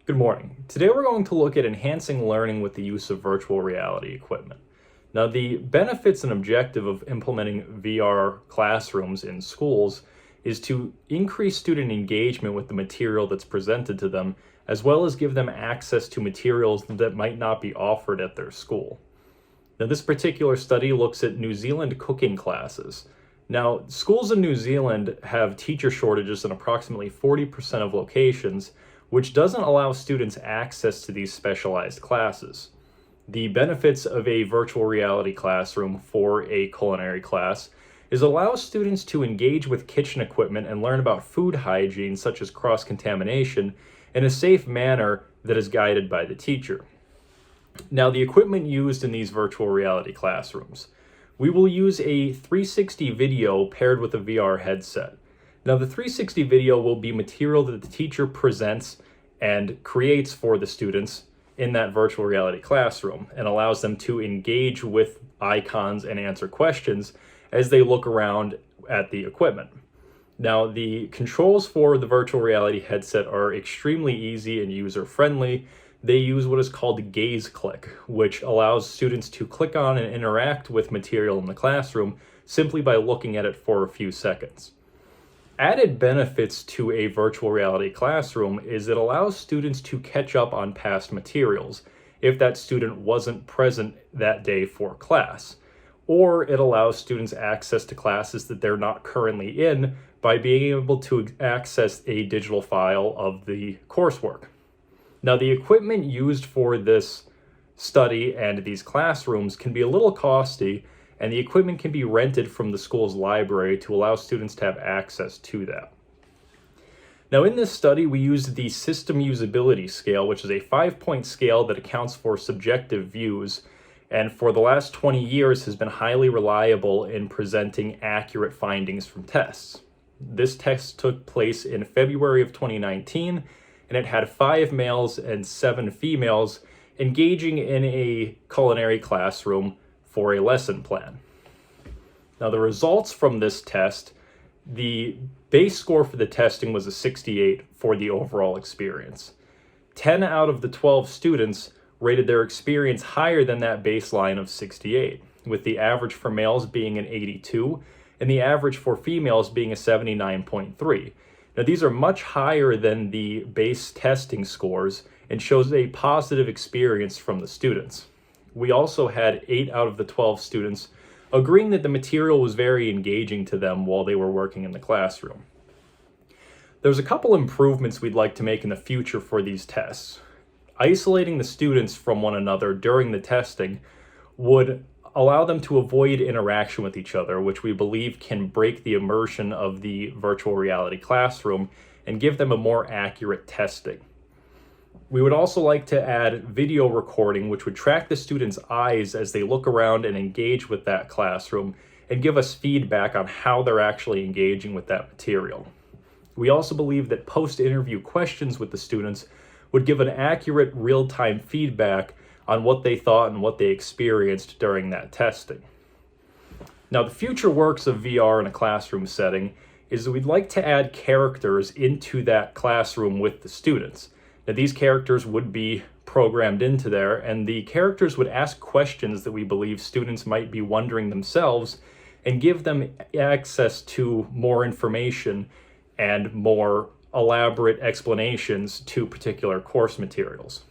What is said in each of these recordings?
Good morning. Today we're going to look at enhancing learning with the use of virtual reality equipment. Now, the benefits and objective of implementing VR classrooms in schools is to increase student engagement with the material that's presented to them, as well as give them access to materials that might not be offered at their school. Now, this particular study looks at New Zealand cooking classes. Now, schools in New Zealand have teacher shortages in approximately 40% of locations, which doesn't allow students access to these specialized classes. The benefits of a virtual reality classroom for a culinary class is allow students to engage with kitchen equipment and learn about food hygiene, such as cross-contamination, in a safe manner that is guided by the teacher. Now, the equipment used in these virtual reality classrooms. We will use a 360 video paired with a VR headset. Now, the 360 video will be material that the teacher presents and creates for the students in that virtual reality classroom and allows them to engage with icons and answer questions as they look around at the equipment. Now, the controls for the virtual reality headset are extremely easy and user-friendly. They use what is called gaze click, which allows students to click on and interact with material in the classroom simply by looking at it for a few seconds. Added benefits to a virtual reality classroom is it allows students to catch up on past materials if that student wasn't present that day for class, or it allows students access to classes that they're not currently in by being able to access a digital file of the coursework. Now, the equipment used for this study and these classrooms can be a little costly, and the equipment can be rented from the school's library to allow students to have access to that. Now, in this study, we used the System Usability Scale, which is a 5-point scale that accounts for subjective views, and for the last 20 years has been highly reliable in presenting accurate findings from tests. This test took place in February of 2019, and it had 5 males and 7 females engaging in a culinary classroom for a lesson plan. Now, the results from this test, the base score for the testing was a 68 for the overall experience. 10 out of the 12 students rated their experience higher than that baseline of 68, with the average for males being an 82 and the average for females being a 79.3. Now, these are much higher than the base testing scores and shows a positive experience from the students. We also had 8 out of the 12 students agreeing that the material was very engaging to them while they were working in the classroom. There's a couple improvements we'd like to make in the future for these tests. Isolating the students from one another during the testing would allow them to avoid interaction with each other, which we believe can break the immersion of the virtual reality classroom and give them a more accurate testing. We would also like to add video recording, which would track the students' eyes as they look around and engage with that classroom and give us feedback on how they're actually engaging with that material. We also believe that post-interview questions with the students would give an accurate real-time feedback on what they thought and what they experienced during that testing. Now, the future works of VR in a classroom setting is that we'd like to add characters into that classroom with the students. Now, these characters would be programmed into there, and the characters would ask questions that we believe students might be wondering themselves and give them access to more information and more elaborate explanations to particular course materials.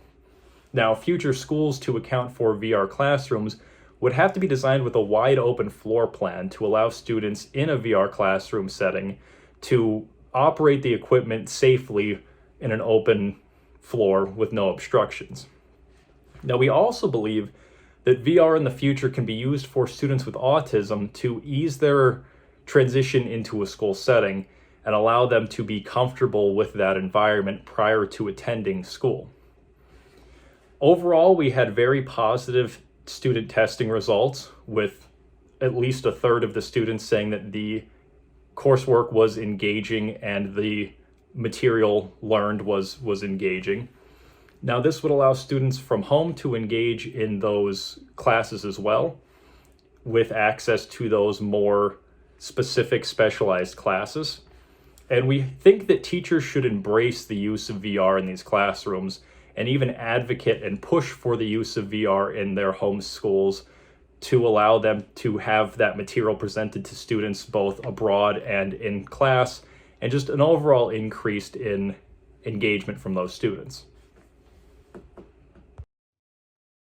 Now, future schools to account for VR classrooms would have to be designed with a wide open floor plan to allow students in a VR classroom setting to operate the equipment safely in an open floor with no obstructions. Now, we also believe that VR in the future can be used for students with autism to ease their transition into a school setting and allow them to be comfortable with that environment prior to attending school. Overall, we had very positive student testing results, with at least a third of the students saying that the coursework was engaging and the material learned was engaging. Now, this would allow students from home to engage in those classes as well, with access to those more specific specialized classes. And we think that teachers should embrace the use of VR in these classrooms and even advocate and push for the use of VR in their home schools to allow them to have that material presented to students both abroad and in class, and just an overall increase in engagement from those students.